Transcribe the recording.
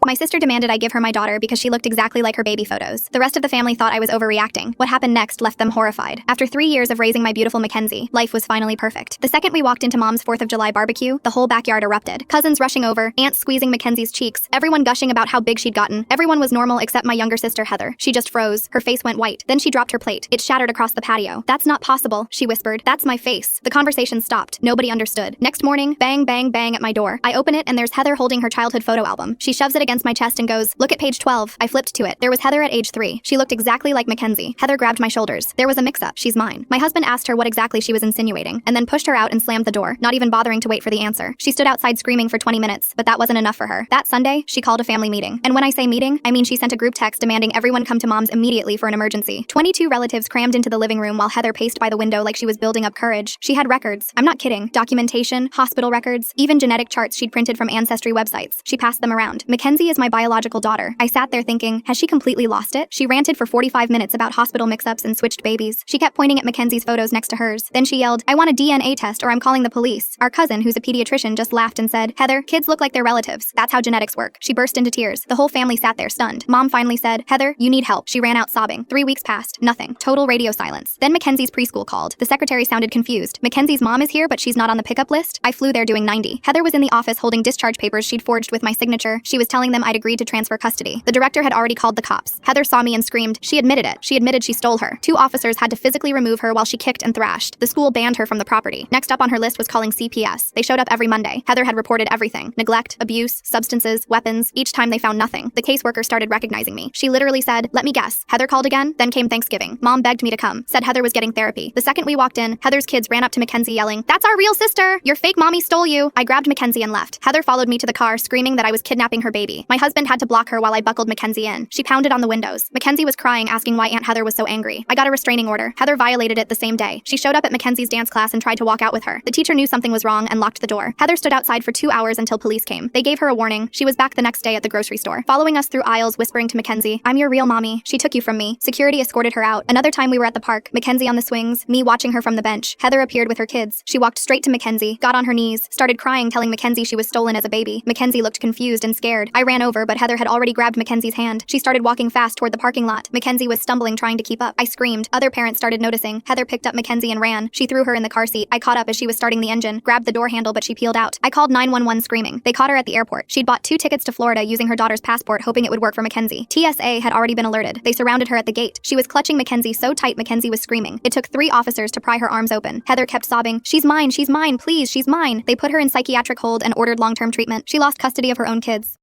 My sister demanded I give her my daughter because she looked exactly like her baby photos. The rest of the family thought I was overreacting. What happened next left them horrified. After 3 years of raising my beautiful Mackenzie, life was finally perfect. The second we walked into Mom's 4th of July barbecue, the whole backyard erupted. Cousins rushing over, aunts squeezing Mackenzie's cheeks, everyone gushing about how big she'd gotten. Everyone was normal except my younger sister Heather. She just froze. Her face went white. Then she dropped her plate. It shattered across the patio. "That's not possible," she whispered. "That's my face." The conversation stopped. Nobody understood. Next morning, bang, bang, bang at my door. I open it and there's Heather holding her childhood photo album. She shoves it against my chest and goes, "Look at page 12. I flipped to it. There was Heather at age 3. She looked exactly like Mackenzie. Heather grabbed my shoulders. There was a mix-up. "She's mine." My husband asked her what exactly she was insinuating, and then pushed her out and slammed the door, not even bothering to wait for the answer. She stood outside screaming for 20 minutes, but that wasn't enough for her. That Sunday, she called a family meeting. And when I say meeting, I mean she sent a group text demanding everyone come to Mom's immediately for an emergency. 22 relatives crammed into the living room while Heather paced by the window like she was building up courage. She had records. I'm not kidding. Documentation, hospital records, even genetic charts she'd printed from ancestry websites. She passed them around. "Mackenzie is my biological daughter." I sat there thinking, has she completely lost it? She ranted for 45 minutes about hospital mix-ups and switched babies. She kept pointing at Mackenzie's photos next to hers. Then she yelled, "I want a DNA test or I'm calling the police." Our cousin, who's a pediatrician, just laughed and said, "Heather, kids look like their relatives. That's how genetics work." She burst into tears. The whole family sat there stunned. Mom finally said, "Heather, you need help." She ran out sobbing. 3 weeks passed. Nothing. Total radio silence. Then Mackenzie's preschool called. The secretary sounded confused. "Mackenzie's mom is here, but she's not on the pickup list." I flew there doing 90. Heather was in the office holding discharge papers she'd forged with my signature. She was telling them I'd agreed to transfer custody. The director had already called the cops. Heather saw me and screamed. She admitted it. She admitted she stole her. 2 officers had to physically remove her while she kicked and thrashed. The school banned her from the property. Next up on her list was calling CPS. They showed up every Monday. Heather had reported everything. Neglect, abuse, substances, weapons. Each time they found nothing. The caseworker started recognizing me. She literally said, "Let me guess. Heather called again?" Then came Thanksgiving. Mom begged me to come. Said Heather was getting therapy. The second we walked in, Heather's kids ran up to Mackenzie yelling, "That's our real sister! Your fake mommy stole you!" I grabbed Mackenzie and left. Heather followed me to the car, screaming that I was kidnapping her baby. My husband had to block her while I buckled Mackenzie in. She pounded on the windows. Mackenzie was crying, asking why Aunt Heather was so angry. I got a restraining order. Heather violated it the same day. She showed up at Mackenzie's dance class and tried to walk out with her. The teacher knew something was wrong and locked the door. Heather stood outside for 2 hours until police came. They gave her a warning. She was back the next day at the grocery store, following us through aisles, whispering to Mackenzie, "I'm your real mommy. She took you from me." Security escorted her out. Another time we were at the park, Mackenzie on the swings, me watching her from the bench. Heather appeared with her kids. She walked straight to Mackenzie, got on her knees, started crying, telling Mackenzie she was stolen as a baby. Mackenzie looked confused and scared. I ran over, but Heather had already grabbed Mackenzie's hand. She started walking fast toward the parking lot. Mackenzie was stumbling, trying to keep up. I screamed. Other parents started noticing. Heather picked up Mackenzie and ran. She threw her in the car seat. I caught up as she was starting the engine, grabbed the door handle, but she peeled out. I called 911 screaming. They caught her at the airport. She'd bought 2 tickets to Florida using her daughter's passport, hoping it would work for Mackenzie. TSA had already been alerted. They surrounded her at the gate. She was clutching Mackenzie so tight Mackenzie was screaming. It took 3 officers to pry her arms open. Heather kept sobbing, she's mine, please, she's mine." They put her in psychiatric hold and ordered long-term treatment. She lost custody of her own kids.